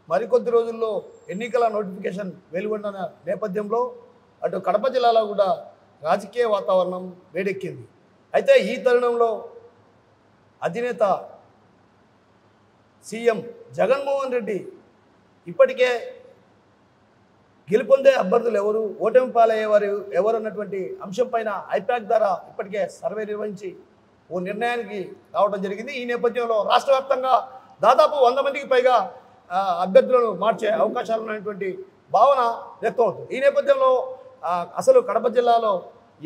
మరికొద్ది రోజుల్లో ఎన్నికల నోటిఫికేషన్ వెలువడిన నేపథ్యంలో అటు కడప జిల్లాలో కూడా రాజకీయ వాతావరణం వేడెక్కింది. అయితే ఈ తరుణంలో అధినేత సీఎం జగన్మోహన్ రెడ్డి ఇప్పటికే గెలుపొందే అభ్యర్థులు ఎవరు, ఓటమి పాలయ్యేవారు ఎవరు అన్నటువంటి అంశంపైన ఐపాక్ ద్వారా ఇప్పటికే సర్వే నిర్వహించి ఓ నిర్ణయానికి రావడం జరిగింది. ఈ నేపథ్యంలో రాష్ట్ర వ్యాప్తంగా దాదాపు 100 మందికి పైగా అభ్యర్థులను మార్చే అవకాశాలు ఉన్నటువంటి భావన వ్యక్తం అవుతుంది. ఈ నేపథ్యంలో అసలు కడప జిల్లాలో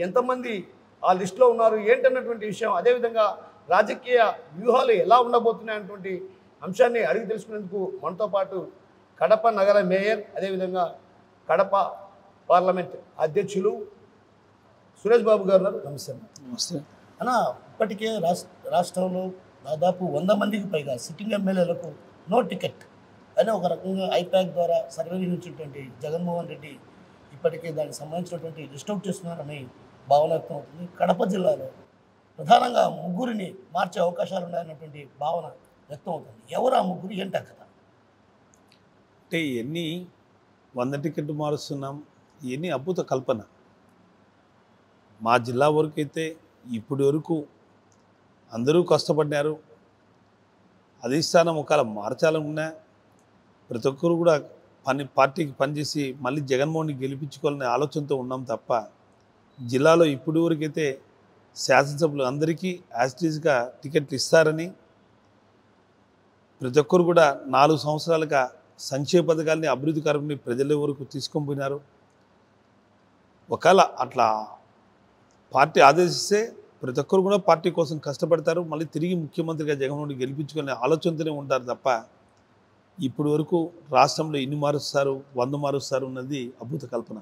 ఎంతమంది ఆ లిస్టులో ఉన్నారు ఏంటన్నటువంటి విషయం, అదేవిధంగా రాజకీయ వ్యూహాలు ఎలా ఉండబోతున్నాయన్నటువంటి అంశాన్ని అడిగి తెలుసుకునేందుకు మనతో పాటు కడప నగర మేయర్, అదేవిధంగా కడప పార్లమెంట్ అధ్యక్షులు సురేష్ బాబు గారు ఉన్నారు. నమస్తే. నమస్తే అన్న, ఇప్పటికే రాష్ట్రంలో దాదాపు 100 మందికి పైగా సిట్టింగ్ ఎమ్మెల్యేలకు నో టికెట్ అని ఒక రకంగా ఐపాక్ ద్వారా సర్వే నిర్వహించినటువంటి జగన్మోహన్ రెడ్డి ఇప్పటికే దానికి సంబంధించినటువంటి లిస్ట్ అవుట్ చేస్తున్నారని భావన వ్యక్తం అవుతుంది. కడప జిల్లాలో ప్రధానంగా ముగ్గురిని మార్చే అవకాశాలు ఉన్నాయన్నటువంటి భావన వ్యక్తం అవుతుంది. ఎవరు ఆ ముగ్గురు, ఏంటి కథ? అంటే ఇవన్నీ 100 టికెట్లు మారుస్తున్నాం, ఇవన్నీ అద్భుత కల్పన. మా జిల్లా వరకు అయితే ఇప్పటి వరకు అందరూ కష్టపడ్డారు. అధిష్టానం ఒకవేళ మార్చాలనుకున్నా ప్రతి ఒక్కరు కూడా పార్టీకి పనిచేసి మళ్ళీ జగన్మోహన్ని గెలిపించుకోవాలనే ఆలోచనతో ఉన్నాం తప్ప జిల్లాలో ఇప్పటి వరకైతే శాసనసభ్యులు అందరికీ యాజిటీస్గా టికెట్లు ఇస్తారని, ప్రతి ఒక్కరు కూడా 4 సంవత్సరాలుగా సంక్షేమ పథకాలని అభివృద్ధి కార్యక్రమాన్ని ప్రజల వరకు తీసుకొని పోయినారు. ఒకవేళ అట్లా పార్టీ ఆదేశిస్తే ప్రతి ఒక్కరు కూడా పార్టీ కోసం కష్టపడతారు, మళ్ళీ తిరిగి ముఖ్యమంత్రిగా జగన్మోహన్ గెలిపించుకునే ఆలోచనతోనే ఉంటారు తప్ప ఇప్పటి వరకు రాష్ట్రంలో ఎన్ని మారుస్తారు, 100 మారుస్తారు అన్నది అద్భుత కల్పన.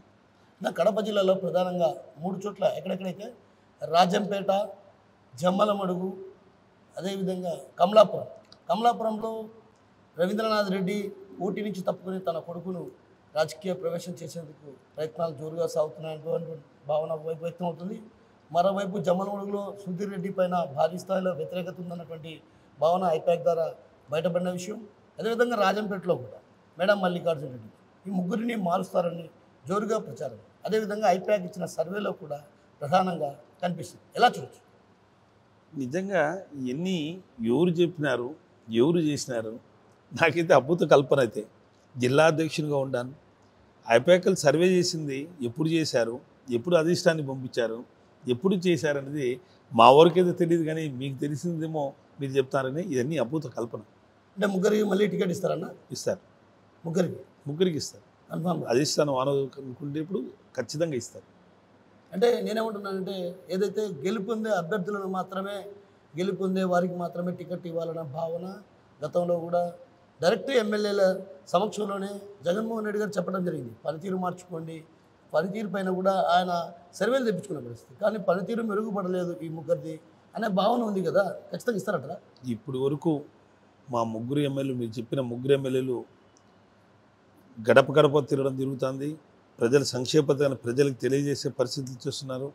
కడప జిల్లాలో ప్రధానంగా 3 చోట్ల ఎక్కడెక్కడైతే రాజంపేట, జమ్మలమడుగు, అదేవిధంగా కమలాపురంలో రవీంద్రనాథ్ రెడ్డి ఊటీ నుంచి తప్పుకొని తన కొడుకును రాజకీయ ప్రవేశం చేసేందుకు ప్రయత్నాలు జోరుగా సాగుతున్నాయని భావన వ్యక్తం అవుతుంది. మరోవైపు జమ్మలమడుగులో సుధీర్ రెడ్డి పైన భారీ స్థాయిలో వ్యతిరేకత ఉందన్నటువంటి భావన ఐపాక్ ద్వారా బయటపడిన విషయం. అదేవిధంగా రాజంపేటలో కూడా మేడం మల్లికార్జున రెడ్డి ఈ ముగ్గురిని మారుస్తారని జోరుగా ప్రచారం. అదేవిధంగా ఐపాక్ ఇచ్చిన సర్వేలో కూడా ప్రధానంగా కనిపిస్తుంది. ఎలా చూడొచ్చు? నిజంగా ఇవన్నీ ఎవరు చెప్పినారు, ఎవరు చేసినారు? నాకైతే అద్భుత కల్పన. అయితే జిల్లా అధ్యక్షునిగా ఉన్నాను. ఐపాక్లు సర్వే చేసింది ఎప్పుడు చేశారు, ఎప్పుడు అధిష్టాన్ని పంపించారు, ఎప్పుడు చేశారనేది మా వరకైతే తెలియదు, కానీ మీకు తెలిసిందేమో మీరు చెప్తారని ఇవన్నీ అద్భుత కల్పన. అంటే ముగ్గురికి మళ్ళీ టికెట్ ఇస్తారన్న? ఇస్తారు, ముగ్గురికి ఇస్తారు. అధిష్టానం అనుకుంటే ఇప్పుడు ఖచ్చితంగా ఇస్తారు. అంటే నేనేమంటున్నానంటే ఏదైతే గెలుపొందే అభ్యర్థులను మాత్రమే, గెలుపొందే వారికి మాత్రమే టికెట్ ఇవ్వాలన్న భావన గతంలో కూడా డైరెక్ట్ ఎమ్మెల్యేల సమక్షంలోనే జగన్మోహన్ రెడ్డి గారు చెప్పడం జరిగింది. పనితీరు మార్చుకోండి, పనితీరు పైన కూడా ఆయన సర్వేలు తెప్పించుకున్న పరిస్థితి. కానీ పనితీరు మెరుగుపడలేదు ఈ ముగ్గురిది అనే భావన ఉంది కదా, ఖచ్చితంగా ఇస్తారట. ఇప్పుడు వరకు మా ముగ్గురు ఎమ్మెల్యేలు, మీరు చెప్పిన ముగ్గురు ఎమ్మెల్యేలు గడప గడప తిరుగుతుంది. ప్రజల సంక్షేమ పథకాన్ని ప్రజలకు తెలియజేసే పరిస్థితులు చూస్తున్నారు.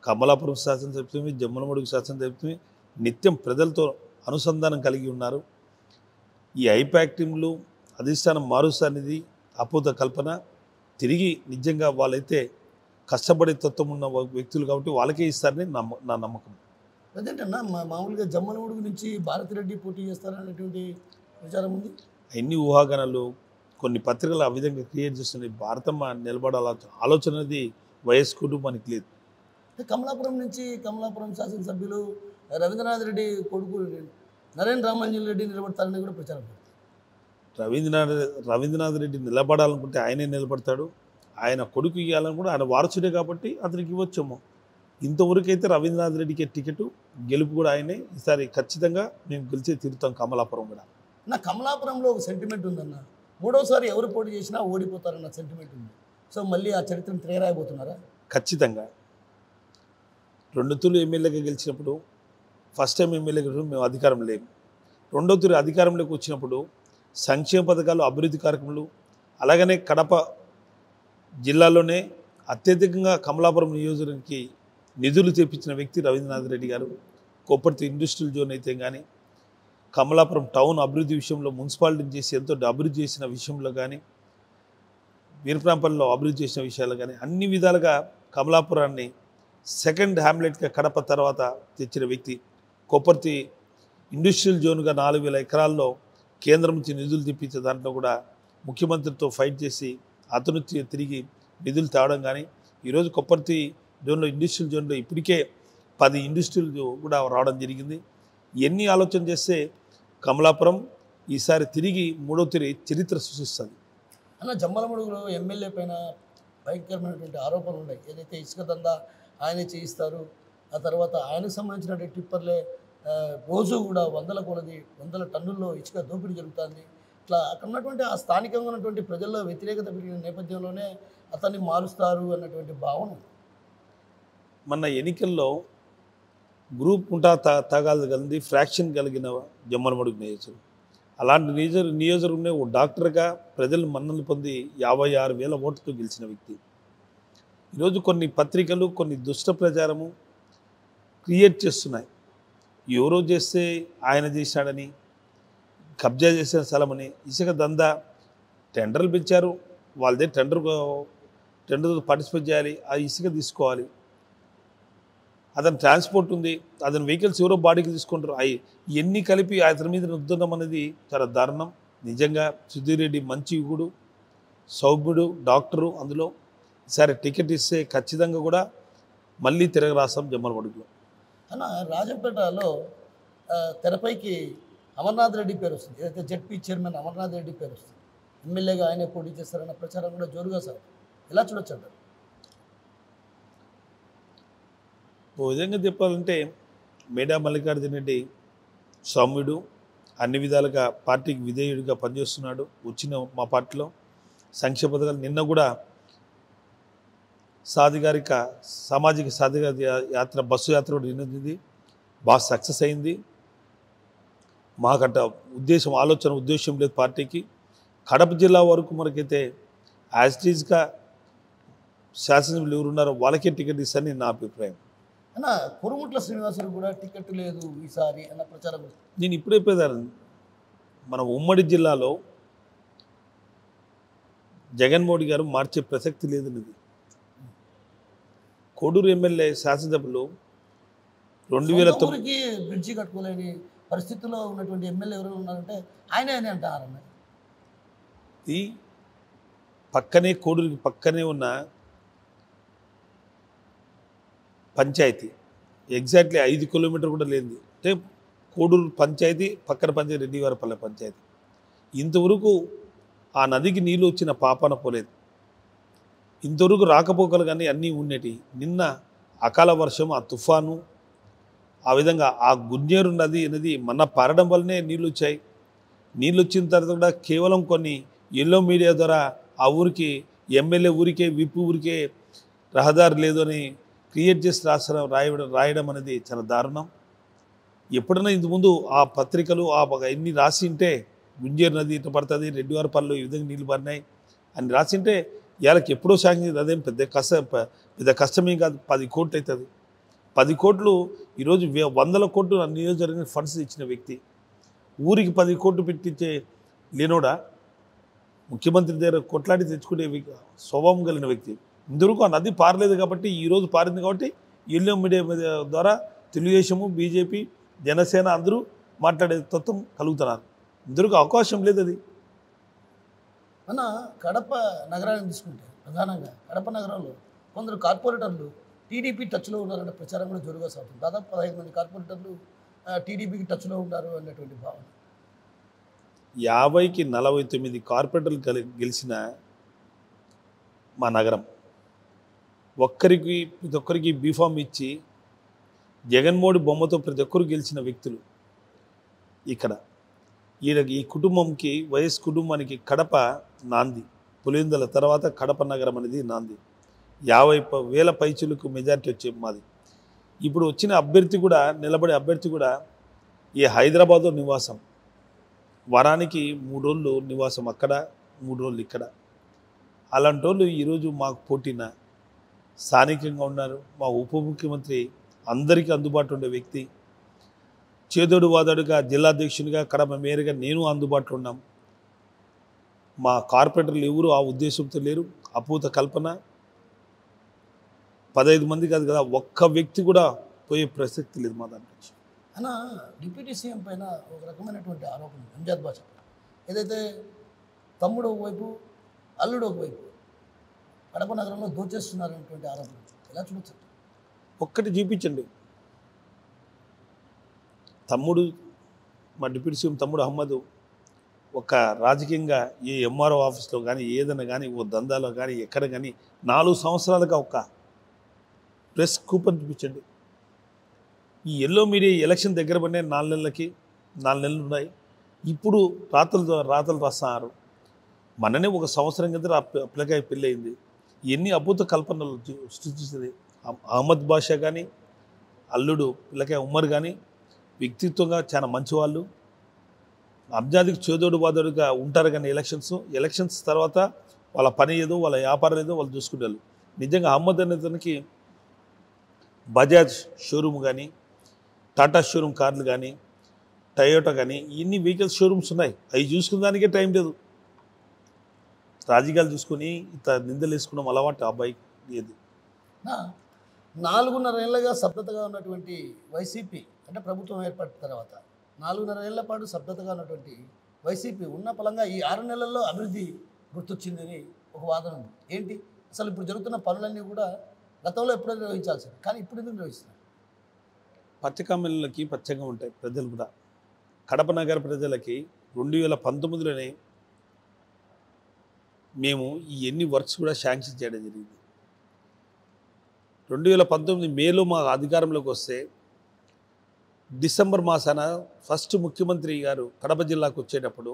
కమలాపురం శాసనసభ్యులు, జమ్మలమడుగు శాసనసభ్యులు నిత్యం ప్రజలతో అనుసంధానం కలిగి ఉన్నారు. ఈ ఐపాక్ టీంలు అధిష్టానం మారుస్తా అనేది అద్భుత కల్పన. తిరిగి నిజంగా వాళ్ళైతే కష్టపడే తత్వం ఉన్న వ్యక్తులు కాబట్టి వాళ్ళకే ఇస్తారని నా నమ్మకం. అదేంటన్నా మామూలుగా జమ్మలమడుగు నుంచి భారతిరెడ్డి పోటీ చేస్తారనేటువంటి విచారం ఉంది. ఎన్ని ఊహాగానాలు, కొన్ని పత్రికలు ఆ విధంగా క్రియేట్ చేస్తున్నాయి. భారతమ్మ నిలబడాల ఆలోచన అనేది వైఎస్ కుటుంబానికి లేదు. కమలాపురం నుంచి కమలాపురం శాసనసభ్యులు రవీంద్రనాథ్ రెడ్డి కొడుకు నరేంద్ర రామాంజన్ రెడ్డి నిలబడతారని కూడా ప్రచారం. రవీంద్రనాథ్ రెడ్డి నిలబడాలనుకుంటే ఆయనే నిలబడతాడు. ఆయన కొడుకు ఇవ్వాలని కూడా ఆయన వారసుడే కాబట్టి అతనికి ఇవ్వచ్చేమో. ఇంతవరకు అయితే రవీంద్రనాథ్ రెడ్డికి టికెట్ గెలుపు కూడా ఆయనే. ఈసారి ఖచ్చితంగా మేము గెలిచే తీరుతాం కమలాపురం కూడా. నా కమలాపురంలో ఒక సెంటిమెంట్ ఉందన్న, 3వసారి ఎవరు పోటీ చేసినా ఓడిపోతారన్న సెంటిమెంట్ ఉంది. సో మళ్ళీ ఆ చరిత్రను తిరగరాయబోతున్నారా? ఖచ్చితంగా. 2 తూర్లు ఎమ్మెల్యేగా గెలిచినప్పుడు, ఫస్ట్ టైం ఎమ్మెల్యేగా మేము అధికారం లేము. 2వ తూరు అధికారంలోకి వచ్చినప్పుడు సంక్షేమ పథకాలు, అభివృద్ధి కార్యక్రమాలు, అలాగనే కడప జిల్లాలోనే అత్యధికంగా కమలాపురం నియోజకవర్గానికి నిధులు తెప్పించిన వ్యక్తి రవీంద్రనాథ్ రెడ్డి గారు. కొప్పర్తి ఇండస్ట్రియల్ జోన్ అయితే కానీ, కమలాపురం టౌన్ అభివృద్ధి విషయంలో మున్సిపాలిటీని చేసి ఎంతో అభివృద్ధి చేసిన విషయంలో కానీ వీరప్రాంపల్లిలో అభివృద్ధి చేసిన విషయాలు కానీ అన్ని విధాలుగా కమలాపురాన్ని సెకండ్ హ్యామ్లెట్గా కడప తర్వాత తెచ్చిన వ్యక్తి. కొప్పర్తి ఇండస్ట్రియల్ జోన్గా 4,000 ఎకరాల్లో కేంద్రం నుంచి నిధులు తెప్పించే దాంట్లో కూడా ముఖ్యమంత్రితో ఫైట్ చేసి అతను తిరిగి నిధులు తేవడం కానీ ఈరోజు కొప్పర్తి జోన్లో ఇండస్ట్రియల్ జోన్లో ఇప్పటికే 10 ఇండస్ట్రియల్ కూడా రావడం జరిగింది. ఎన్ని ఆలోచన చేస్తే కమలాపురం ఈసారి తిరిగి మూడో చరిత్ర సృష్టిస్తుంది. అన్న జమ్మలమడుగులో ఎమ్మెల్యే పైన భయంకరమైనటువంటి ఆరోపణలు ఉన్నాయి. ఏదైతే ఇసుక దందా ఆయనే చేయిస్తారు, ఆ తర్వాత ఆయనకు సంబంధించినటువంటి టిప్పర్లే రోజు కూడా వందల టన్నుల్లో ఇసుక దోపిడీ జరుగుతుంది. ఇట్లా అక్కడ ఉన్నటువంటి ఆ స్థానికంగా ఉన్నటువంటి ప్రజల్లో వ్యతిరేకత పెరిగిన నేపథ్యంలోనే అతన్ని మారుస్తారు అన్నటువంటి భావన. మొన్న ఎన్నికల్లో గ్రూప్ ఉంటా తగాదు కలిగి ఫ్రాక్షన్ కలిగిన జమ్మలమడుగు నియోజకవర్గం. అలాంటి నియోజకవర్గంలో ఓ డాక్టర్గా ప్రజలు మన్నలు పొంది 56,000 ఓట్లతో గెలిచిన వ్యక్తి. ఈరోజు కొన్ని పత్రికలు కొన్ని దుష్ట ప్రచారము క్రియేట్ చేస్తున్నాయి. ఎవరో చేస్తే ఆయన చేశాడని, కబ్జా చేసిన స్థలమని, ఇసుక దందా టెండర్లు పెంచారు, వాళ్ళదే టెండర్ పార్టిసిపేట్ చేయాలి, ఆ ఇసుక తీసుకోవాలి, అతని ట్రాన్స్పోర్ట్ ఉంది, అతని వెహికల్స్ ఎవరో బాడీకి తీసుకుంటారు, ఇవన్నీ కలిపి అతని మీద రుద్దడం అనేది చాలా దారుణం. నిజంగా సుధీర్ రెడ్డి మంచి యుగుడు, సౌభ్యుడు, డాక్టరు. అందులో ఈసారి టికెట్ ఇస్తే ఖచ్చితంగా కూడా మళ్ళీ తిరగ రాస్తాం జమ్మలమడుగులో. అన్న రాజంపేటలో తెరపైకి అమర్నాథ్ రెడ్డి పేరు వస్తుంది. ఏదైతే జెడ్పీ చైర్మన్ అమర్నాథ్ రెడ్డి పేరు వస్తుంది. ఎమ్మెల్యేగా ఆయనే పోటీ చేస్తారన్న ప్రచారం కూడా జోరుగా సార్ ఎలా చూడొచ్చు అంటారు? ఓ విధంగా చెప్పాలంటే మేడా మల్లికార్జున రెడ్డి సౌమ్యుడు, అన్ని విధాలుగా పార్టీకి విధేయుడిగా పనిచేస్తున్నాడు. వచ్చిన మా పార్టీలో సంక్షేమ పథకాలు నిన్న కూడా సామాజిక సాధికారిక యాత్ర బస్సు యాత్ర కూడా నిన్నది బాగా సక్సెస్ అయింది. మాకంట ఉద్దేశం లేదు పార్టీకి. కడప జిల్లా వరకు మనకైతే యాజిటీజ్గా శాసనసభ్యులు ఎవరున్నారో వాళ్ళకే టికెట్ ఇస్తారని నా అభిప్రాయం. అన్న కురుముట్ల శ్రీనివాసులు కూడా టికెట్ లేదు ఈసారి అన్న ప్రచారం. నేను ఇప్పుడే చెప్పేదాన్ని, మన ఉమ్మడి జిల్లాలో జగన్మోహన్ గారు మార్చే ప్రసక్తి లేదన్నది. కోడూరు ఎమ్మెల్యే శాసనసభ్యులు 2009 బ్రిడ్జి కట్టుకోలేని పరిస్థితుల్లో ఉన్నటువంటి ఎమ్మెల్యే ఎవరు ఉన్నారంటే ఆయనే అని అంటారన్న. ఈ పక్కనే కోడూరుకి పక్కనే ఉన్న పంచాయతీ ఎగ్జాక్ట్లీ 5 కిలోమీటర్ కూడా లేదు. అంటే కోడూరు పంచాయతీ పక్కన పంచాయతీ రెడ్డివారపల్లె పంచాయతీ. ఇంతవరకు ఆ నదికి నీళ్ళు వచ్చిన పాపన పోలేదు. ఇంతవరకు రాకపోకలు కానీ అన్నీ ఉండేటి. నిన్న అకాల వర్షం, ఆ తుఫాను, ఆ విధంగా ఆ గున్నేరు నది అనేది మన పారడం వల్లనే నీళ్ళు వచ్చాయి. నీళ్ళు వచ్చిన తర్వాత కూడా కేవలం కొన్ని ఎల్లో మీడియా ద్వారా ఆ ఊరికి ఎమ్మెల్యే ఊరికే విప్ ఊరికే రహదారి లేదు అని క్రియేట్ చేసి రాయడం అనేది చాలా దారుణం. ఎప్పుడైనా ఇంతకుముందు ఆ పత్రికలు ఎన్ని రాసి ఉంటే గుంజేరు నది ఇటు పడుతుంది, రెడ్డివారపల్లిలో ఈ విధంగా నీళ్ళు పడినాయి అని రాసింటే ఇవాళకి ఎప్పుడో శాంక్షన్. అదేం పెద్ద కష్టమేం కాదు. 10 కోట్లు అవుతుంది. 10 కోట్లు ఈరోజు 100 కోట్లు నియోజకవర్గానికి ఫండ్స్ ఇచ్చిన వ్యక్తి, ఊరికి 10 కోట్లు పెట్టించే లేనోడా ముఖ్యమంత్రి దగ్గర కొట్లాడి తెచ్చుకునే స్వభావం కలిగిన వ్యక్తి. ఇందువరకు ఆ నది పారలేదు కాబట్టి, ఈరోజు పారింది కాబట్టి ఎల్లో మీడియా ద్వారా తెలుగుదేశము, బీజేపీ, జనసేన అందరూ మాట్లాడే తత్వం కలుగుతున్నారు. ఇందువరకు అవకాశం లేదు. అది మన కడప నగరాన్ని తీసుకుంటే ప్రధానంగా కడప నగరంలో కొందరు కార్పొరేటర్లు టీడీపీ టచ్లో ఉన్నారనే ప్రచారం కూడా జోరుగా సాగుతుంది. దాదాపు 15 మంది కార్పొరేటర్లు టీడీపీకి టచ్లో ఉన్నారు అన్నటువంటి భావన. 50కి 49 కార్పొరేటర్లు గెలిచిన మా నగరం ప్రతి ఒక్కరికి బీఫామ్ ఇచ్చి జగన్మోహన్ బొమ్మతో ప్రతి ఒక్కరు గెలిచిన వ్యక్తులు ఇక్కడ. ఈ కుటుంబంకి, వైఎస్ కుటుంబానికి కడప నాంది. పులివెందుల తర్వాత కడప నగరం అనేది నాంది. 50,000 పైచులకు మెజార్టీ వచ్చే మాది. ఇప్పుడు వచ్చిన అభ్యర్థి కూడా, నిలబడే అభ్యర్థి కూడా ఈ హైదరాబాద్లో నివాసం, వారానికి 3 రోజులు నివాసం అక్కడ, 3 రోజులు ఇక్కడ. అలాంటి వాళ్ళు ఈరోజు మాకు పోటీన స్థానికంగా ఉన్నారు. మా ఉప ముఖ్యమంత్రి అందరికీ అందుబాటులో ఉండే వ్యక్తి. చేదోడు వాదోడుగా జిల్లా అధ్యక్షునిగా కడప మేయర్గా నేను అందుబాటులో ఉన్నాం. మా కార్పొరేటర్లు ఎవరు ఆ ఉద్దేశంతో లేరు. అపూత కల్పన 15 మంది కాదు కదా, ఒక్క వ్యక్తి కూడా పోయే ప్రసక్తి లేదు మా దాంట్లో. అన్న డిప్యూటీ సీఎం పైన ఒక రకమైనటువంటి ఆరోపణ అంజాద్ బాషా ఏదైతే తమ్ముడు ఒకవైపు అల్లుడు ఒకవైపు కడప నగరంలో దోచేస్తున్నారనేటువంటి ఆరోపణ ఎలా చూడొచ్చు? ఒక్కటి చూపించండి. తమ్ముడు మా డిప్యూటీ సీఎం తమ్ముడు అహ్మద్ ఒక రాజకీయంగా ఏ ఎంఆర్ఓ ఆఫీస్లో కానీ ఏదైనా కానీ ఓ దందాలో కానీ ఎక్కడ కానీ 4 సంవత్సరాలుగా ఒక ప్రెస్ కూపన్ చూపించండి. ఈ ఎల్లో మీడియా ఎలక్షన్ దగ్గర పడిన 4 నెలలు ఉన్నాయి. ఇప్పుడు రాతలు రాస్తున్నారు. మననే ఒక సంవత్సరం కింద పిల్లకాయ పెళ్ళి అయింది. ఎన్ని అద్భుత కల్పనలు సృష్టించింది. అహ్మద్ బాషా కానీ అల్లుడు పిల్లకాయ ఉమ్మర్ కానీ వ్యక్తిత్వంగా చాలా మంచివాళ్ళు. అబ్జాదికి చేదోడు వాదోడుగా ఉంటారు. కానీ ఎలక్షన్స్ తర్వాత వాళ్ళ పని ఏదో వాళ్ళ వ్యాపారం ఏదో వాళ్ళు చూసుకుంటారు. నిజంగా అహ్మద్ అనేతనికి బజాజ్ షోరూమ్ కానీ టాటా షోరూమ్ కార్లు కానీ టయోటా కానీ ఇన్ని వెహికల్స్ షోరూమ్స్ ఉన్నాయి. అవి చూసుకునే దానికే టైం లేదు. రాజకీయాలు చూసుకొని ఇంత నిందలు వేసుకున్నాం అలవాటు ఆ బైక్ ఏది. 4.5 ఏళ్ళగా స్తబ్దతగా ఉన్నటువంటి వైసీపీ అంటే ప్రభుత్వం ఏర్పడిన తర్వాత 4.5 ఏళ్ల పాటు స్తబ్దతగా ఉన్నటువంటి వైసీపీ ఉన్న పలంగా ఈ 6 నెలల్లో అభివృద్ధి గుర్తొచ్చిందని ఒక వాదన ఉంది. ఏంటి అసలు ఇప్పుడు జరుగుతున్న పనులన్నీ కూడా గతంలో ఎప్పుడో నిర్వహించాల్సింది, కానీ ఇప్పుడు ఎందుకు నిర్వహిస్తున్నారు? పచ్చకమ్మలకి పచ్చగా ఉంటాయి. ప్రజలు కూడా కడప నగర ప్రజలకి 2019లోనే మేము ఈ ఎన్ని వర్క్స్ కూడా శాంక్షన్ చేయడం జరిగింది. 2019 మేలో మా అధికారంలోకి వస్తే డిసెంబర్ మాసాన ఫస్ట్ ముఖ్యమంత్రి గారు కడప జిల్లాకు వచ్చేటప్పుడు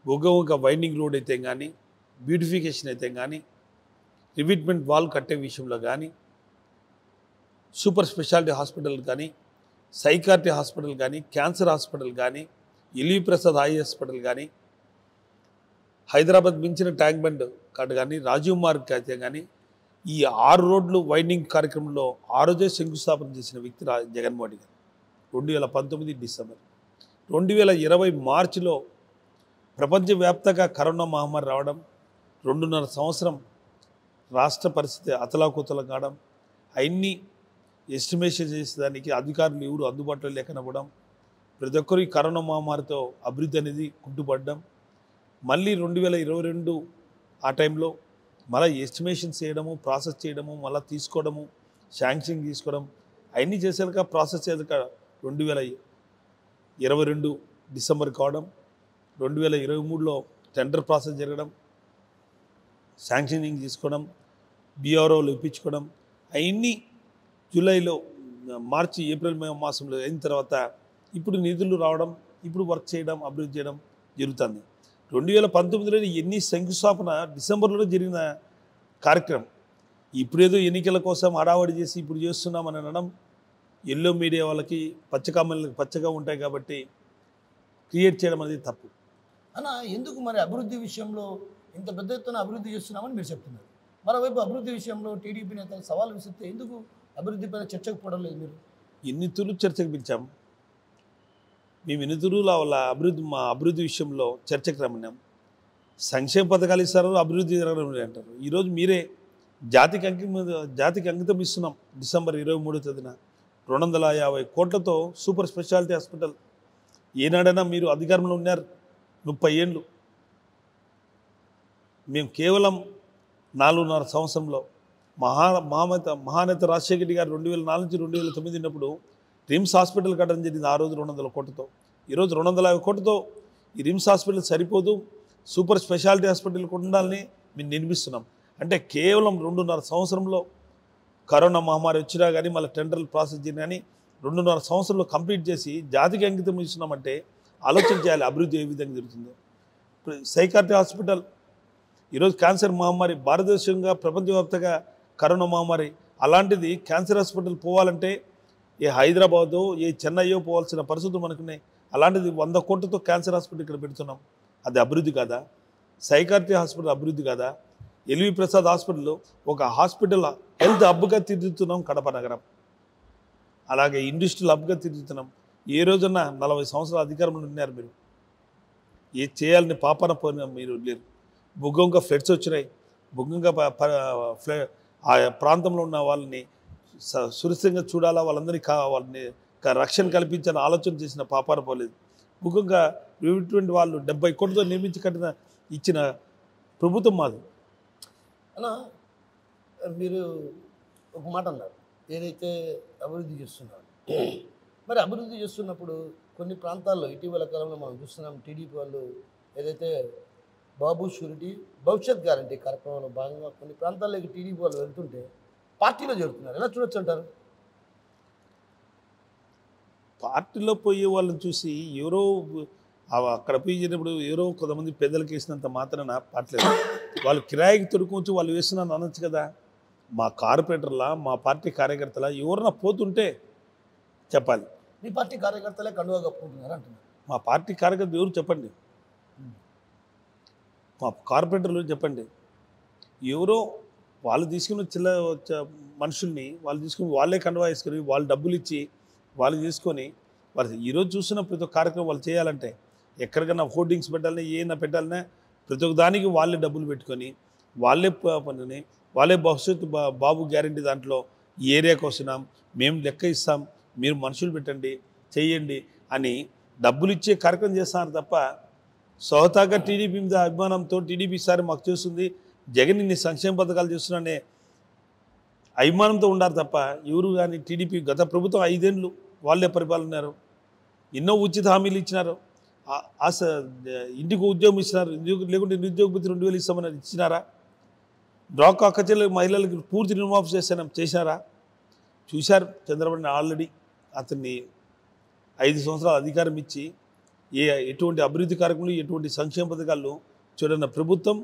ఒక వైండింగ్ రోడ్ అయితే కానీ బ్యూటిఫికేషన్ అయితే కానీ రివిట్మెంట్ వాల్ కట్టే విషయంలో కానీ సూపర్ స్పెషాలిటీ హాస్పిటల్ కానీ సైకాట్రీ హాస్పిటల్ కానీ క్యాన్సర్ హాస్పిటల్ కానీ ఎల్వి ప్రసాద్ ఐ హాస్పిటల్ కానీ హైదరాబాద్ మించిన ట్యాంక్ బండ్ కాటు కానీ రాజీవ్ మార్గ్ అయితే కానీ ఈ 6 రోడ్లు వైండింగ్ కార్యక్రమంలో ఆ రోజే శంకుస్థాపన చేసిన వ్యక్తి జగన్మోహన్ గారు. 2019 డిసెంబర్ 2020 మార్చిలో ప్రపంచవ్యాప్తంగా కరోనా మహమ్మారి రావడం, 2.5 సంవత్సరం రాష్ట్ర పరిస్థితి అతలాకుతలం కావడం, అవన్నీ ఎస్టిమేషన్ చేసేదానికి అధికారులు ఎవరు అందుబాటులో లేకపోవడం, ప్రతి ఒక్కరు ఈ కరోనా మహమ్మారితో అభివృద్ధి అనేది కుంటుపడడం, మళ్ళీ 2022 ఆ టైంలో మళ్ళీ ఎస్టిమేషన్స్ చేయడము, ప్రాసెస్ చేయడము, మళ్ళీ తీసుకోవడము, శాంక్షన్ తీసుకోవడం అవన్నీ చేసాక ప్రాసెస్ చేసాక 2022 డిసెంబర్ కావడం, 2023లో టెండర్ ప్రాసెస్ జరగడం, శాంక్షనింగ్ తీసుకోవడం, బీఆర్ఓలు ఇప్పించుకోవడం అవన్నీ జూలైలో మార్చి ఏప్రిల్ మాసంలో అయిన తర్వాత ఇప్పుడు నిధులు రావడం, ఇప్పుడు వర్క్ చేయడం, అభివృద్ధి చేయడం జరుగుతుంది. 2019లో ఎన్ని శంకుస్థాపన డిసెంబర్లో జరిగిన కార్యక్రమం. ఇప్పుడేదో ఎన్నికల కోసం హడావడి చేసి ఇప్పుడు చేస్తున్నామని అనడం ఎల్లో మీడియా వాళ్ళకి పచ్చకమ్మలకి పచ్చగా ఉంటాయి కాబట్టి క్రియేట్ చేయడం అనేది తప్పు. అన్న ఎందుకు మరి అభివృద్ధి విషయంలో ఇంత పెద్ద ఎత్తున అభివృద్ధి చేస్తున్నామని మీరు చెప్తున్నారు, మరోవైపు అభివృద్ధి విషయంలో టీడీపీ నేతలు సవాల్ విసిరితే ఎందుకు అభివృద్ధి పైన చర్చకు పోవడం లేదు? మీరు ఎన్ని తూర్లు చర్చకు పిలిచాం. మేము ఎన్ని తూరుల వాళ్ళ మా అభివృద్ధి విషయంలో చర్చకు రమ్మన్నాం. సంక్షేమ పథకాలు ఇస్తారు, అభివృద్ధి జరగడం అంటారు. ఈరోజు మీరే జాతికి అంకితం ఇస్తున్నాం. డిసెంబర్ 23వ తేదీన 250 కోట్లతో సూపర్ స్పెషాలిటీ హాస్పిటల్. ఏనాడైనా మీరు అధికారంలో ఉన్నారు 30 ఏళ్ళు. మేము కేవలం 4.5 సంవత్సరంలో మహానేత రాజశేఖర రెడ్డి గారు 2004 నుంచి 2009 ఉన్నప్పుడు రిమ్స్ హాస్పిటల్ కట్టడం జరిగింది. ఆ రోజు 200 కోట్లతో. ఈరోజు 250 కోట్లతో ఈ రిమ్స్ హాస్పిటల్ సరిపోదు, సూపర్ స్పెషాలిటీ హాస్పిటల్ ఉండాలని మేము నిర్మిస్తున్నాం. అంటే కేవలం 2.5 సంవత్సరంలో కరోనా మహమ్మారి వచ్చినా కానీ మళ్ళీ టెండర్లు ప్రాసెస్ చేయని కానీ 2.5 సంవత్సరంలో కంప్లీట్ చేసి జాతికి అంకితం ఇస్తున్నామంటే ఆలోచన చేయాలి అభివృద్ధి ఏ విధంగా జరుగుతుందో. సైకాట్రీ హాస్పిటల్ ఈరోజు క్యాన్సర్ మహమ్మారి భారతదేశంగా ప్రపంచవ్యాప్తంగా కరోనా మహమ్మారి, అలాంటిది క్యాన్సర్ హాస్పిటల్ పోవాలంటే ఏ హైదరాబాదో ఏ చెన్నైయో పోవాల్సిన పరిస్థితులు మనకున్నాయి. అలాంటిది 100 కోట్లతో క్యాన్సర్ హాస్పిటల్ ఇక్కడ పెడుతున్నాం. అది అభివృద్ధి కాదా? సైకాట్రీ హాస్పిటల్ అభివృద్ధి కాదా? ఎల్వి ప్రసాద్ హాస్పిటల్లో ఒక హాస్పిటల్ హెల్త్ హబ్గా తీర్చుతున్నాం కడప నగరం. అలాగే ఇండస్ట్రియల్ హబ్గా తిరుగుతున్నాం. ఏ రోజున 40 సంవత్సరాల అధికారంలో ఉన్నారు మీరు, ఏది చేయాలని పాపన పోయిన మీరు లేరు. బుగ్గంగా ఫ్లడ్స్ వచ్చినాయి, బుగ్గంగా ఆ ప్రాంతంలో ఉన్న వాళ్ళని సురక్షితంగా చూడాలా, వాళ్ళందరినీ వాళ్ళని రక్షణ కల్పించాలని ఆలోచన చేసిన పాపాన పోలేదు. ముఖ్యంగా ఇటువంటి వాళ్ళు 70 కోట్లతో నిర్మించి ఇచ్చిన ప్రభుత్వం మాది. అలా మీరు ఒక మాట అన్నారు, ఏదైతే అభివృద్ధి చేస్తున్నారు, మరి అభివృద్ధి చేస్తున్నప్పుడు కొన్ని ప్రాంతాల్లో ఇటీవల కాలంలో మనం చూస్తున్నాం, టీడీపీ వాళ్ళు ఏదైతే బాబు షూరిటీ భవిష్యత్ గ్యారంటీ కార్యక్రమంలో భాగంగా కొన్ని ప్రాంతాల్లోకి టీడీపీ వాళ్ళు వెళ్తుంటే పార్టీలో చేరుతున్నారు. ఎలా చూడొచ్చు అంటారు? పార్టీలో పోయే వాళ్ళని చూసి ఎవరో అక్కడ పోయి చేసినప్పుడు ఎవరో కొంతమంది పెద్దలకి వేసినంత మాత్రాన పార్టీలేదు. వాళ్ళు కిరాయికి తొడుకొచ్చి వాళ్ళు వేస్తున్నాను అనొచ్చు కదా. మా కార్పొరేటర్లా, మా పార్టీ కార్యకర్తలా ఎవరన్నా పోతుంటే చెప్పాలి. మీ పార్టీ కార్యకర్తలే కండువా కప్పుకుంటున్నారు అంటున్నారు. మా పార్టీ కార్యకర్త ఎవరు చెప్పండి, మా కార్పొరేటర్లు చెప్పండి. ఎవరో వాళ్ళు తీసుకుని మనుషుల్ని వాళ్ళు తీసుకుని వాళ్ళే కండువా వేసుకొని వాళ్ళు డబ్బులు ఇచ్చి వాళ్ళు తీసుకొని వాళ్ళు ఈరోజు చూస్తున్న ప్రతి ఒక్క కార్యక్రమం వాళ్ళు చేయాలంటే ఎక్కడికైనా హోర్డింగ్స్ పెట్టాలన్నా ఏమైనా పెట్టాలన్నా ప్రతి ఒక్క దానికి వాళ్ళే డబ్బులు పెట్టుకొని వాళ్ళే పనుని వాళ్ళే భవిష్యత్తు బాబు గ్యారంటీ దాంట్లో ఈ ఏరియాకి వస్తున్నాం, మేము లెక్క ఇస్తాం, మీరు మనుషులు పెట్టండి చేయండి అని డబ్బులు ఇచ్చే కార్యక్రమం చేస్తున్నారు తప్ప సొహతాగా టీడీపీ మీద అభిమానంతో టీడీపీ సారి మాకు చేస్తుంది, జగన్ ఇన్ని సంక్షేమ పథకాలు చేస్తున్నానే అభిమానంతో ఉండారు తప్ప ఎవరు కానీ టీడీపీ గత ప్రభుత్వం 5 ఏళ్ళు వాళ్ళే పరిపాలన్నారు. ఎన్నో ఉచిత హామీలు ఇచ్చినారు, ఇంటికి ఉద్యోగం ఇచ్చినారు, లేకుంటే నిరుద్యోగ భృతి 2000 ఇస్తామని ఇచ్చినారా? డ్వాక్రా అక్కచెల్లె మహిళలకు పూర్తి రుణమాఫీ చేశారా? చూశారు చంద్రబాబు నాయుడు ఆల్రెడీ అతన్ని 5 సంవత్సరాల అధికారం ఇచ్చి ఎటువంటి అభివృద్ధి కార్యక్రమాలు ఎటువంటి సంక్షేమ పథకాలు చూడన్న ప్రభుత్వం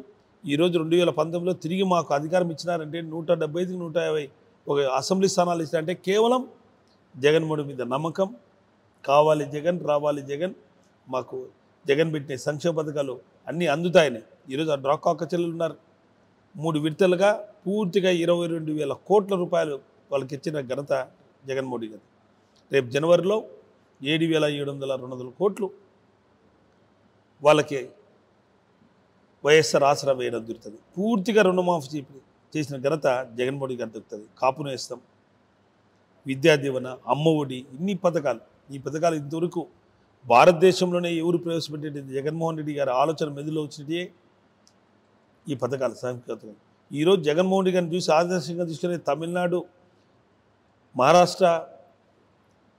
ఈరోజు 2019లో తిరిగి మాకు అధికారం ఇచ్చినారంటే 175కి 150 ఒక అసెంబ్లీ స్థానాలు ఇచ్చినారంటే కేవలం జగన్మోహన్ మీద నమ్మకం. కావాలి జగన్, రావాలి జగన్, మాకు జగన్ పెట్టిన సంక్షేమ పథకాలు అన్నీ అందుతాయని ఈరోజు ఆ డ్వాక్రా అక్కచెల్లెలు ఉన్నారు. 3 విడతలుగా పూర్తిగా 22,000 కోట్ల రూపాయలు వాళ్ళకి ఇచ్చిన ఘనత జగన్మోహన్ గారు. రేపు జనవరిలో 7,700 కోట్లు వాళ్ళకి వైఎస్ఆర్ ఆసరా వేయడం దొరుకుతుంది. పూర్తిగా రుణమాఫీ చేసిన ఘనత జగన్మోహన్ గారు దొరుకుతుంది. కాపును వేస్తాం, విద్యా దీవెన, అమ్మ ఒడి, ఇన్ని పథకాలు. ఈ పథకాలు ఇంతవరకు భారతదేశంలోనే ఎవరు ప్రవేశపెట్టే జగన్మోహన్ రెడ్డి గారి ఆలోచన మెదులో వచ్చినట్టే ఈ పథకాలు సాంకేతికతలు. ఈరోజు జగన్మోహన్ రెడ్డి గారిని చూసి ఆదర్శంగా తీసుకునే తమిళనాడు, మహారాష్ట్ర,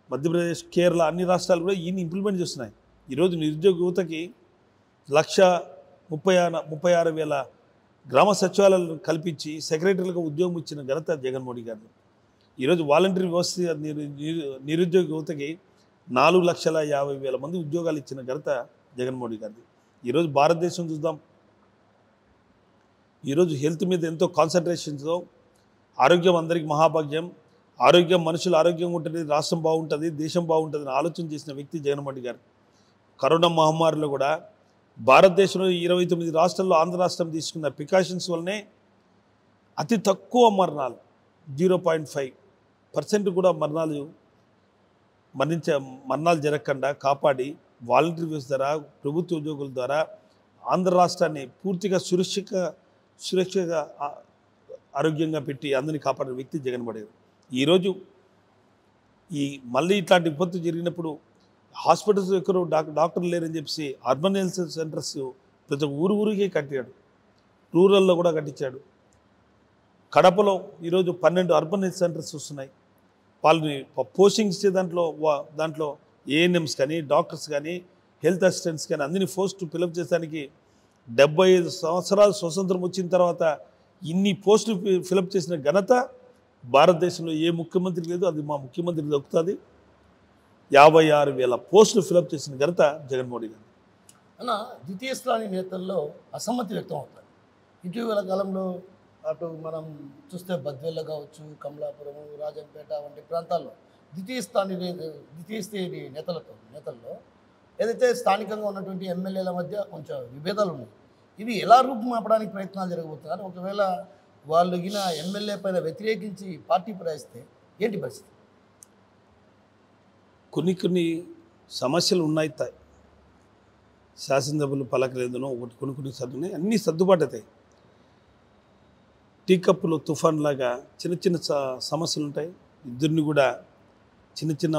మధ్యప్రదేశ్, కేరళ అన్ని రాష్ట్రాలు కూడా ఈయన ఇంప్లిమెంట్ చేస్తున్నాయి. ఈరోజు నిరుద్యోగ యువతకి 1,36,000 గ్రామ సచివాలయాలను కల్పించి సెక్రటరీలుగా ఉద్యోగం ఇచ్చిన ఘనత జగన్మోహన్ గారిది. ఈరోజు వాలంటరీ వ్యవస్థ నిరుద్యోగ యువతకి 4,50,000 మంది ఉద్యోగాలు ఇచ్చిన ఘనత జగన్మోహన్ గారిది. ఈరోజు భారతదేశం చూద్దాం, ఈరోజు హెల్త్ మీద ఎంతో కాన్సన్ట్రేషన్తో ఆరోగ్యం అందరికీ మహాభాగ్యం, ఆరోగ్యం మనుషులు ఆరోగ్యంగా ఉంటుంది, రాష్ట్రం బాగుంటుంది, దేశం బాగుంటుంది అని ఆలోచన చేసిన వ్యక్తి జగన్మోహన్ గారు. కరోనా మహమ్మారిలో కూడా భారతదేశంలో 29 రాష్ట్రాల్లో ఆంధ్ర రాష్ట్రం తీసుకున్న ప్రికాషన్స్ వల్లనే అతి తక్కువ మరణాలు 0.5% కూడా మరణాలు జరగకుండా కాపాడి వాలంటరీ వ్యవస్థ ద్వారా ప్రభుత్వ ఉద్యోగుల ద్వారా ఆంధ్ర రాష్ట్రాన్ని పూర్తిగా సురక్షగా ఆరోగ్యంగా పెట్టి అందరినీ కాపాడిన వ్యక్తి జగన్మోహన్ గారు. ఈరోజు మళ్ళీ ఇట్లాంటి విపత్తు జరిగినప్పుడు హాస్పిటల్స్ ఎక్కడో డాక్టర్లు లేరని చెప్పి అర్బన్ హెల్త్ సెంటర్స్ ప్రతి ఊరికి కట్టాడు, రూరల్లో కూడా కట్టించాడు. కడపలో ఈరోజు 12 అర్బన్ హెల్త్ సెంటర్స్ వస్తున్నాయి. వాళ్ళని పోస్టింగ్స్ ఇచ్చే దాంట్లో ఏఎన్ఎంస్ కానీ, డాక్టర్స్ కానీ, హెల్త్ అసిస్టెంట్స్ కానీ అందరినీ పోస్ట్ ఫిలప్ చేసడానికి 75 సంవత్సరాలు స్వతంత్రం వచ్చిన తర్వాత ఇన్ని పోస్టులు ఫిలప్ చేసిన ఘనత భారతదేశంలో ఏ ముఖ్యమంత్రి లేదు, అది మా ముఖ్యమంత్రికి దొరుకుతుంది. 56,000 పోస్టులు ఫిలప్ చేసిన ఘనత జగన్మోహన్ గారు. అన్న, ద్వితీయ శ్రేణి నేతల్లో అసమ్మతి వ్యక్తం అవుతుంది. ఇటీవల కాలంలో అటు మనం చూస్తే బద్వేల్లో కావచ్చు, కమలాపురం, రాజంపేట వంటి ప్రాంతాల్లో ద్వితీయ శ్రేణి నేతల్లో ఏదైతే స్థానికంగా ఉన్నటువంటి ఎమ్మెల్యేల మధ్య కొంచెం విభేదాలు ఉన్నాయి. ఇవి ఎలా రూపుమాపడానికి ప్రయత్నాలు జరగబోతున్నారు? ఒకవేళ వాళ్ళు ఎమ్మెల్యే పైన వ్యతిరేకించి పార్టీ ప్రవేశిస్తే ఏంటి పరిస్థితి? కొన్ని సమస్యలు ఉన్నాయి శాసనసభ్యులు పలకలేదనో ఒకటి కొన్ని సర్దున్నాయి, అన్నీ సర్దుబాటు అవుతాయి. టీ కప్పులో తుఫాన్ లాగా చిన్న సమస్యలు ఉంటాయి. ఇద్దరిని కూడా చిన్న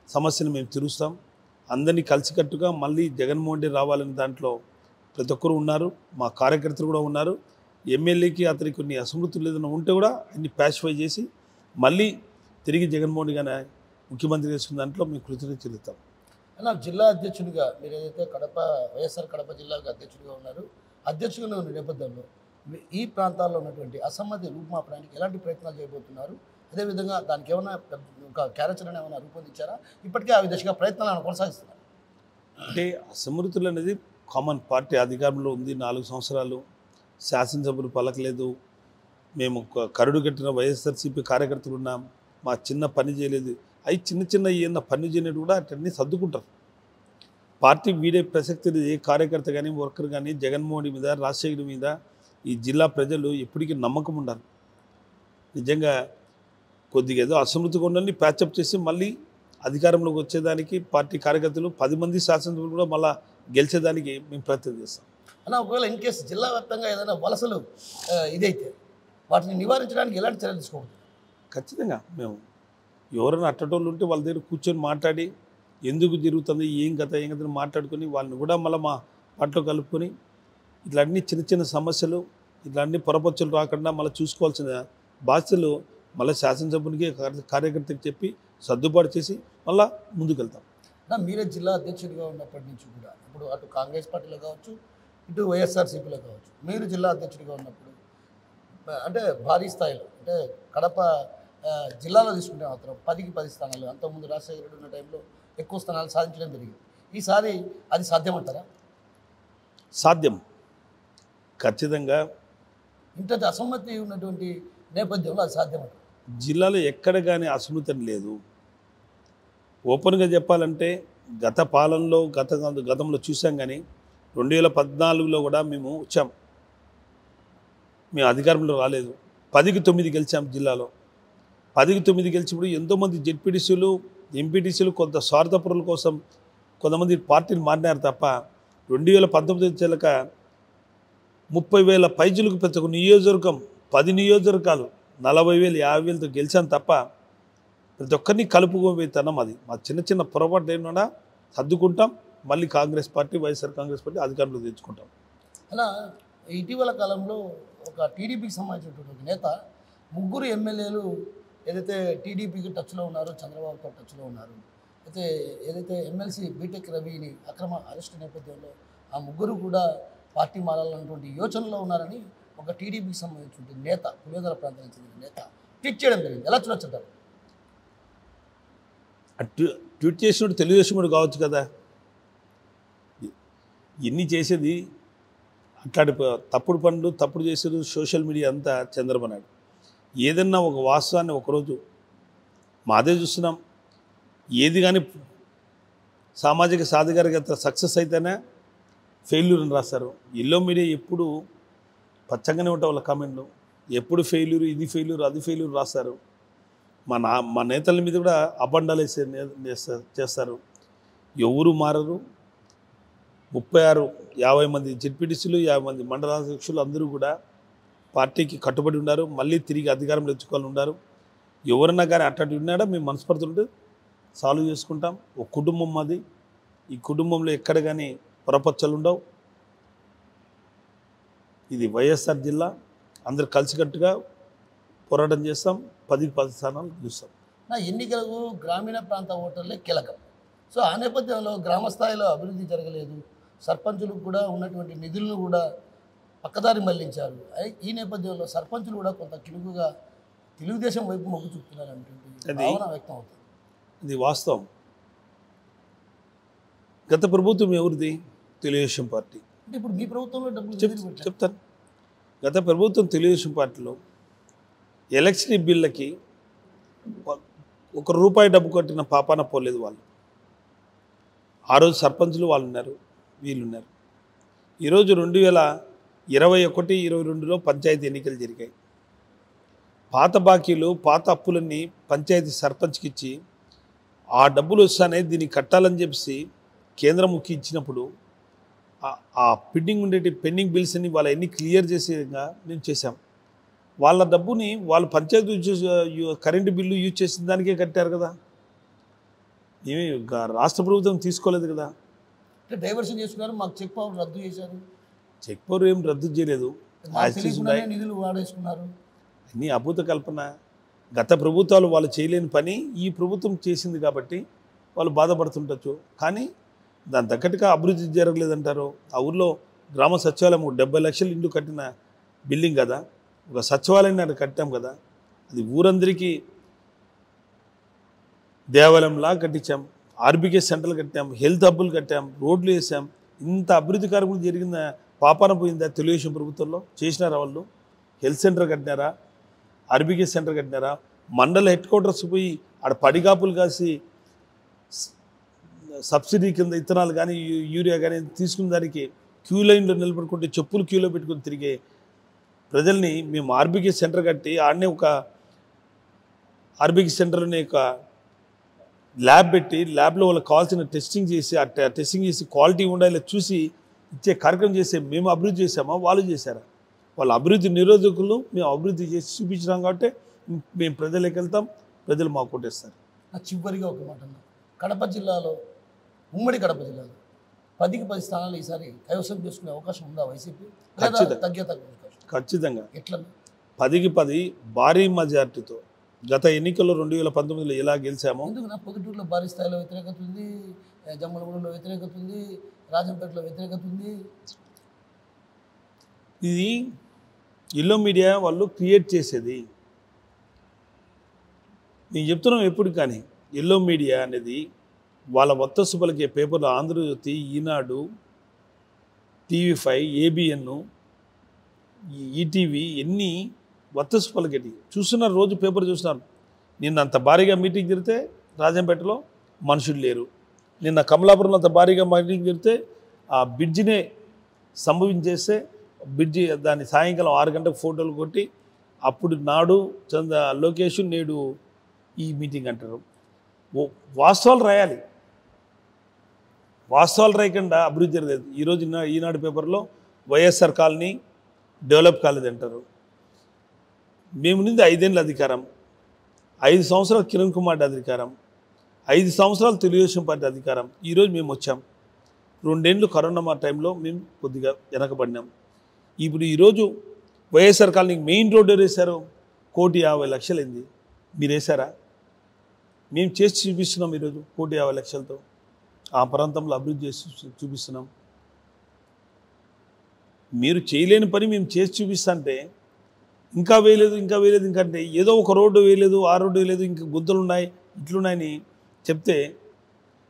సమస్యలు మేము తీరుస్తాం. అందరినీ కలిసికట్టుగా మళ్ళీ జగన్మోహన్ రెడ్డి రావాలని దాంట్లో ప్రతి ఒక్కరు ఉన్నారు. మా కార్యకర్తలు కూడా ఉన్నారు. ఎమ్మెల్యేకి అతనికి కొన్ని అసమృతులు ఏదైనా ఉంటే కూడా అన్ని ప్యాసిఫై చేసి మళ్ళీ తిరిగి జగన్మోహన్ రెడ్డి గారిని ముఖ్యమంత్రి చేసుకున్న దాంట్లో మేము కృతజ్ఞత చెల్లిస్తాం. అలా జిల్లా అధ్యక్షుడిగా మీరు ఏదైతే వైఎస్ఆర్ కడప జిల్లాకు అధ్యక్షుడిగా ఉన్నారు, అధ్యక్షుడిగా ఉన్న నేపథ్యంలో ఈ ప్రాంతాల్లో ఉన్నటువంటి అసమ్మతి రూపుమాపడానికి ఎలాంటి ప్రయత్నాలు చేయబోతున్నారు? అదేవిధంగా దానికి ఏమైనా ఒక కార్యాచరణ ఏమైనా రూపొందించారా? ఇప్పటికే ఆ విధంగా ప్రయత్నాలను కొనసాగిస్తున్నారు. అంటే అసమృతులు అనేది కామన్. పార్టీ అధికారంలో ఉంది 4 సంవత్సరాలు, శాసనసభ్యులు పలకలేదు, మేము కరుడు కట్టిన వైఎస్ఆర్సీపీ కార్యకర్తలు ఉన్నాం, మా చిన్న పని చేయలేదు. అవి చిన్న ఏమన్నా పని చేయనట్టు కూడా అటన్నీ సర్దుకుంటారు. పార్టీ వీడే ప్రసక్తి లేదు. ఏ కార్యకర్త కానీ వర్కర్ కానీ జగన్మోహన్ మీద, రాజశేఖర్ మీద ఈ జిల్లా ప్రజలు ఎప్పటికీ నమ్మకం ఉండాలి. నిజంగా కొద్దిగా ఏదో అసమృతిగా ఉండాలని ప్యాచప్ చేసి మళ్ళీ అధికారంలోకి వచ్చేదానికి పార్టీ కార్యకర్తలు 10 మంది శాసనసభ్యులు కూడా మళ్ళీ గెలిచేదానికి మేము ప్రయత్నం చేస్తాం. అలా ఒకవేళ ఇన్ కేసు జిల్లా వ్యాప్తంగా ఏదైనా వలసలు ఇదైతే వాటిని నివారించడానికి ఎలాంటి చర్యలు తీసుకోవాలి? ఖచ్చితంగా మేము ఎవరైనా అట్టటోళ్ళు ఉంటే వాళ్ళ దగ్గర కూర్చొని మాట్లాడి ఎందుకు జరుగుతుంది, ఏం కథ మాట్లాడుకొని వాళ్ళని కూడా మళ్ళీ మా పార్టీలో కలుపుకొని ఇట్లాంటి చిన్న సమస్యలు ఇట్లాంటి పొరపచ్చులు రాకుండా మళ్ళీ చూసుకోవాల్సిన బాధ్యతలు మళ్ళీ శాసనసభ్యునికి కార్యకర్తకి చెప్పి సర్దుబాటు చేసి మళ్ళీ ముందుకు వెళ్తాం. మీరే జిల్లా అధ్యక్షుడిగా ఉన్నప్పటి నుంచి కూడా ఇప్పుడు అటు కాంగ్రెస్ పార్టీలో కావచ్చు, ఇటు వైఎస్ఆర్సీపీలో కావచ్చు, మీరు జిల్లా అధ్యక్షుడిగా ఉన్నప్పుడు అంటే భారీ స్థాయిలో అంటే కడప జిల్లాలో తీసుకుంటే మాత్రం 10కి 10 స్థానాలు, అంతకుముందు రాజశేఖర రెడ్డి ఉన్న టైంలో ఎక్కువ స్థానాలు సాధించడం జరిగింది. ఈసారి అది సాధ్యమంటారా? సాధ్యం, ఖచ్చితంగా. ఇంత అసమ్మతి ఉన్నటువంటి నేపథ్యంలో అది సాధ్యమంటారు. జిల్లాలో ఎక్కడ కానీ అసమృతి లేదు. ఓపెన్గా చెప్పాలంటే గత పాలనలో గతంలో చూసాం. కానీ 2014లో కూడా మేము వచ్చాం, మేము అధికారంలో రాలేదు. 10కి 9 గెలిచాం జిల్లాలో. 10కి 9 గెలిచినప్పుడు ఎంతోమంది జెడ్పీటీసీలు, ఎంపీటీసీలు కొంత స్వార్థపరుల కోసం కొంతమంది పార్టీలు మారినారు తప్ప 2019 వచ్చాక 30,000 పైచులకు ప్రతి ఒక్క నియోజకవర్గం 10 నియోజకవర్గాలు 40,000 50,000తో గెలిచాను తప్ప ప్రతి ఒక్కరిని కలుపుకోబోతున్నాం. అది మా చిన్న పొరపాటు ఏమన్నా సర్దుకుంటాం. మళ్ళీ కాంగ్రెస్ పార్టీ, వైఎస్ఆర్ కాంగ్రెస్ పార్టీ అధికారంలో తెచ్చుకుంటాం. అలా ఇటీవల కాలంలో ఒక టీడీపీకి సంబంధించినటువంటి నేత 3 ఎమ్మెల్యేలు ఏదైతే టీడీపీకి టచ్లో ఉన్నారో, చంద్రబాబుతో టచ్లో ఉన్నారు. అయితే ఏదైతే ఎమ్మెల్సీ బీటెక్ రవిని అక్రమ అరెస్టు నేపథ్యంలో ఆ 3 కూడా పార్టీ మారాలన్నటువంటి యోచనలో ఉన్నారని ఒక టీడీపీకి సంబంధించిన నేత, పులివెందుల ప్రాంతానికి చెందిన నేత ట్వీట్ చేయడం జరిగింది. ఎలా చూడొచ్చుంటారు? ట్వీట్ చేసినప్పుడు తెలుగుదేశం కావచ్చు కదా. ఎన్ని చేసేది అట్లాంటి తప్పుడు పనులు, తప్పుడు చేసేది సోషల్ మీడియా అంతా చంద్రబాబు నాయుడు. ఏదన్నా ఒక వాస్తవాన్ని ఒకరోజు మాదే చూస్తున్నాం. ఏది కానీ సామాజిక సాధికారికత సక్సెస్ అయితేనే ఫెయిల్యూర్ అని రాస్తారు. ఎల్లో మీడియా ఎప్పుడు పచ్చగానే ఉంటాయి వాళ్ళ కామెంట్లు. ఎప్పుడు ఫెయిల్యూర్, ఇది ఫెయిల్యూర్, అది ఫెయిల్యూర్ రాస్తారు. మా నేతల మీద కూడా అబండాలు చేస్తారు. ఎవరు మారరు. 36-50 మంది జెడ్పీటీసీలు, 50 మంది మండలాధ్యక్షులు అందరూ కూడా పార్టీకి కట్టుబడి ఉన్నారు. మళ్ళీ తిరిగి అధికారం తెచ్చుకోవాలని ఉన్నారు. ఎవరన్నా కానీ అట్లాంటి ఉన్నాడా మేము మనస్పర్ధలుంటే సాల్వ్ చేసుకుంటాం. ఒక కుటుంబం అది. ఈ కుటుంబంలో ఎక్కడ కానీ పొరపచ్చలు ఉండవు. ఇది వైఎస్ఆర్ జిల్లా. అందరు కలిసికట్టుగా పోరాటం చేస్తాం. 10కి 10 స్థానాలు చూస్తాం. ఎన్నికలకు గ్రామీణ ప్రాంత ఓటర్లే కీలకం. సో ఆ నేపథ్యంలో గ్రామ స్థాయిలో అభివృద్ధి జరగలేదు. సర్పంచులకు కూడా ఉన్నటువంటి నిధులను కూడా పక్కదారి మళ్లించారు. ఈ నేపథ్యంలో సర్పంచులు కూడా కొంత కిలుగుగా తెలుగుదేశం వైపు మొగ్గు చూపుతున్నారు అనేటువంటి భావన వ్యక్తం అవుతుంది. ఇది వాస్తవం. గత ప్రభుత్వం ఎవరిది? తెలుగుదేశం పార్టీ. అంటే ఇప్పుడు మీ ప్రభుత్వంలో డబ్బులు చెప్తాను. గత ప్రభుత్వం తెలుగుదేశం పార్టీలో ఎలక్షన్ బిల్లకి ₹1 డబ్బు కట్టిన పాపాన పోలేదు వాళ్ళు. ఆ రోజు సర్పంచులు వాళ్ళు ఉన్నారు, వీళ్ళున్నారు. ఈరోజు 2021-22లో పంచాయతీ ఎన్నికలు జరిగాయి. పాత బాకీలు, పాత అప్పులన్నీ పంచాయతీ సర్పంచ్కి ఇచ్చి ఆ డబ్బులు వస్తానే దీన్ని కట్టాలని చెప్పి కేంద్రం ముఖ్య ఇచ్చినప్పుడు ఆ పెండింగ్ బిల్స్ అని వాళ్ళ ఎన్ని క్లియర్ చేసేగా మేము చేసాం. వాళ్ళ డబ్బుని వాళ్ళు పంచాయతీ కరెంటు బిల్లు యూజ్ చేసిన దానికే కట్టారు కదా, ఏమి రాష్ట్ర ప్రభుత్వం తీసుకోలేదు కదా. డైవర్షన్ చేసుకున్నారు, మాకు చెక్ పవర్ రద్దు చేశారు. చెక్ పవర్ ఏం రద్దు చేయలేదు, నిధులు వాడేసుకున్నారు. అన్నీ అభూత కల్పన. గత ప్రభుత్వాలు వాళ్ళు చేయలేని పని ఈ ప్రభుత్వం చేసింది కాబట్టి వాళ్ళు బాధపడుతుండొచ్చు. కానీ దాని తగ్గట్టుగా అభివృద్ధి జరగలేదంటారు. ఆ ఊర్లో గ్రామ సచివాలయం 70 లక్షల ఇండ్లు కట్టిన బిల్డింగ్ కదా, ఒక సచివాలయాన్ని కట్టాం కదా, అది ఊరందరికీ దేవాలయంలా కట్టించాం, ఆర్బీకే సెంటర్లు కట్టాం, హెల్త్ హబ్బులు కట్టాం, రోడ్లు వేసాం. ఇంత అభివృద్ధి కార్యక్రమం జరిగిన పాపాన పోయిందా తెలుగుదేశం ప్రభుత్వంలో? చేసినారా వాళ్ళు? హెల్త్ సెంటర్ కట్టినారా, ఆర్బీకే సెంటర్ కట్టినారా, మండల హెడ్ క్వార్టర్స్ పోయి ఆడ పడిగాపులు కాసి సబ్సిడీ కింద ఇత్తనాలు కానీ యూరియా కానీ తీసుకున్న దానికి క్యూ లైన్లో నిలబడుకుంటే చెప్పులు క్యూలో పెట్టుకుని తిరిగే ప్రజల్ని మేము ఆర్బీకే సెంటర్ కట్టి ఆడనే ఒక ఆర్బీకే సెంటర్లోనే ఒక ల్యాబ్ పెట్టి ల్యాబ్లో వాళ్ళకి కావాల్సిన టెస్టింగ్ చేసి ఆ టెస్టింగ్ చేసి క్వాలిటీ ఉండాలి చూసి ఇచ్చే కార్యక్రమం చేసే మేము అభివృద్ధి చేసామా, వాళ్ళు చేశారా? వాళ్ళ అభివృద్ధి నిరోధకులు మేము అభివృద్ధి చేసి చూపించినాం కాబట్టి మేము ప్రజలకు వెళ్తాం, ప్రజలు మాకు కొట్టేస్తారు. చివరిగా ఒక మాట, కడప జిల్లాలో, ఉమ్మడి కడప జిల్లాలో 10కి 10 స్థానాలు ఈసారి కైవసం చేసుకునే అవకాశం ఉందా వైసీపీ? ఖచ్చితంగా. ఎట్లా? 10కి 10 భారీ మెజార్టీతో గత ఎన్నికల్లో 2019లో ఎలా గెలిచామో. ఎందుకు పొద్దుటూరులో భారీ స్థాయిలో వ్యతిరేకత ఉంది, జమ్మలగూడలో వ్యతిరేకత ఉంది, రాజంపేటలో వ్యతిరేకత ఉంది. ఇది ఎల్లో మీడియా వాళ్ళు క్రియేట్ చేసేది. నేను చెప్తున్నాం ఎప్పుడు, కానీ ఎల్లో మీడియా అనేది వాళ్ళ వత్తసు పలికే పేపర్లు ఆంధ్రజ్యోతి, ఈనాడు, TV5, ABN, ఈటీవీ ఎన్ని వత్తసు పలికేటి చూస్తున్నారు. రోజు పేపర్ చూస్తున్నారు. నిన్న అంత భారీగా మీటింగ్ జరిగితే రాజంపేటలో మనుషులు లేరు. నిన్న కమలాపురంలో అంత భారీగా మీటింగ్ జరిగితే ఆ బ్రిడ్జినే సంభవించేస్తే బ్రిడ్జి దాన్ని సాయంకాలం 6 గంటలకు ఫోటోలు కొట్టి అప్పుడు నాడు లోకేష్ నేడు ఈ మీటింగ్ అంటారు. వాస్తవాలు రాయాలి, వాస్తవాలు రాయకుండా అభివృద్ధి జరగలేదు. ఈరోజు ఈనాడు పేపర్లో వైఎస్ఆర్ కాలనీ డెవలప్ కాలేదు అంటారు. మేము నుండి 5 ఏళ్ళ అధికారం, 5 సంవత్సరాలు కిరణ్ కుమార్ అధికారం, 5 సంవత్సరాలు తెలుగుదేశం పార్టీ అధికారం. ఈరోజు మేము వచ్చాం. 2 ఏళ్ళు కరోనా టైంలో మేము కొద్దిగా వెనకబడినాం. ఇప్పుడు ఈరోజు వైఎస్ఆర్ కాలనీకి మెయిన్ రోడ్డు వేశారు, 1,50,00,000 అయింది. మీరు వేశారా? మేము చేసి చూపిస్తున్నాం. ఈరోజు 1,50,00,000తో ఆ ప్రాంతంలో అభివృద్ధి చేసి చూపిస్తున్నాం. మీరు చేయలేని పని మేము చేసి చూపిస్తుంటే ఇంకా వేయలేదు, ఇంకా వేయలేదు, ఇంకంటే ఏదో ఒక రోడ్డు వేయలేదు, ఆ రోడ్డు వేయలేదు, ఇంకా గుద్దలు ఉన్నాయి, ఇట్లున్నాయని చెప్తే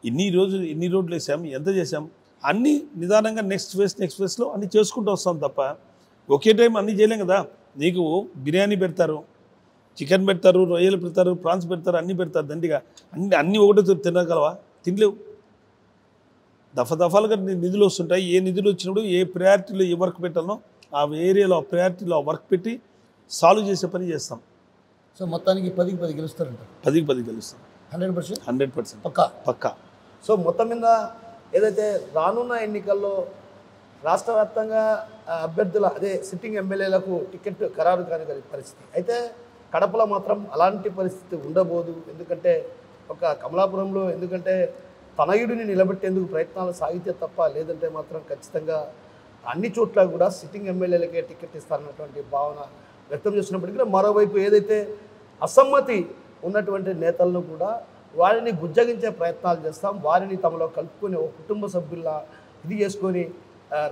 ఎన్ని రోడ్లు వేసాం, ఎంత చేసాం, అన్నీ నిదానంగా నెక్స్ట్ ఫేస్లో అన్నీ చేసుకుంటూ వస్తాం తప్ప ఒకే టైం అన్నీ చేయలేం కదా. నీకు బిర్యానీ పెడతారు, చికెన్ పెడతారు, రొయ్యలు పెడతారు, ప్రాన్స్ పెడతారు, అన్నీ పెడతారు దండిగా. అన్నీ ఒకటే తినగలవా? తినలేవు. దఫాలుగా నిధులు వస్తుంటాయి. ఏ నిధులు వచ్చినప్పుడు ఏ ప్రయారిటీలో ఏ వర్క్ పెట్టాలో ఆ ఏరియాలో ఆ ప్రయారిటీలో ఆ వర్క్ పెట్టి సాల్వ్ చేసే పని చేస్తాం. సో మొత్తానికి 10కి 10 గెలుస్తారంట. 10కి 10 గెలుస్తాం. 100% పక్కా. సో మొత్తం మీద ఏదైతే రానున్న ఎన్నికల్లో రాష్ట్ర వ్యాప్తంగా అభ్యర్థుల సిట్టింగ్ ఎమ్మెల్యేలకు టికెట్ ఖరారు కాని పరిస్థితి అయితే కడపలో మాత్రం అలాంటి పరిస్థితి ఉండబోదు. ఎందుకంటే ఒక కమలాపురంలో ఎందుకంటే తనయుడిని నిలబెట్టేందుకు ప్రయత్నాలు సాగితే తప్ప, లేదంటే మాత్రం ఖచ్చితంగా అన్ని చోట్ల కూడా సిట్టింగ్ ఎమ్మెల్యేలకే టికెట్ ఇస్తారన్నటువంటి భావన వ్యక్తం చేస్తున్నప్పటికీ, మరోవైపు ఏదైతే అసమ్మతి ఉన్నటువంటి నేతలను కూడా వారిని బుజ్జగించే ప్రయత్నాలు చేస్తాం, వారిని తమలో కలుపుకొని ఒక కుటుంబ సభ్యుల్లా ఇది చేసుకొని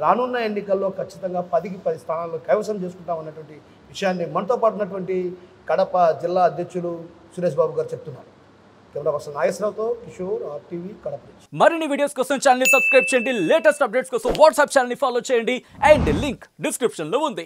రానున్న ఎన్నికల్లో ఖచ్చితంగా 10కి 10 స్థానాల్లో కైవసం చేసుకుంటాం అన్నటువంటి విషయాన్ని మనతో పాటు ఉన్నటువంటి కడప జిల్లా అధ్యక్షులు సురేష్ బాబు గారు చెప్తున్నారు. కెమెరా పర్సన్ నాగేశ్వరరావుతో కిషోర్, RTV కడప. మరిన్ని వీడియోస్ కోసం ఛానల్ ని సబ్స్క్రైబ్ చేయండి, లేటెస్ట్ అప్డేట్స్ కోసం వాట్సాప్ ఛానల్ ని ఫాలో చేయండి అండ్ లింక్ డిస్క్రిప్షన్ లో ఉంది.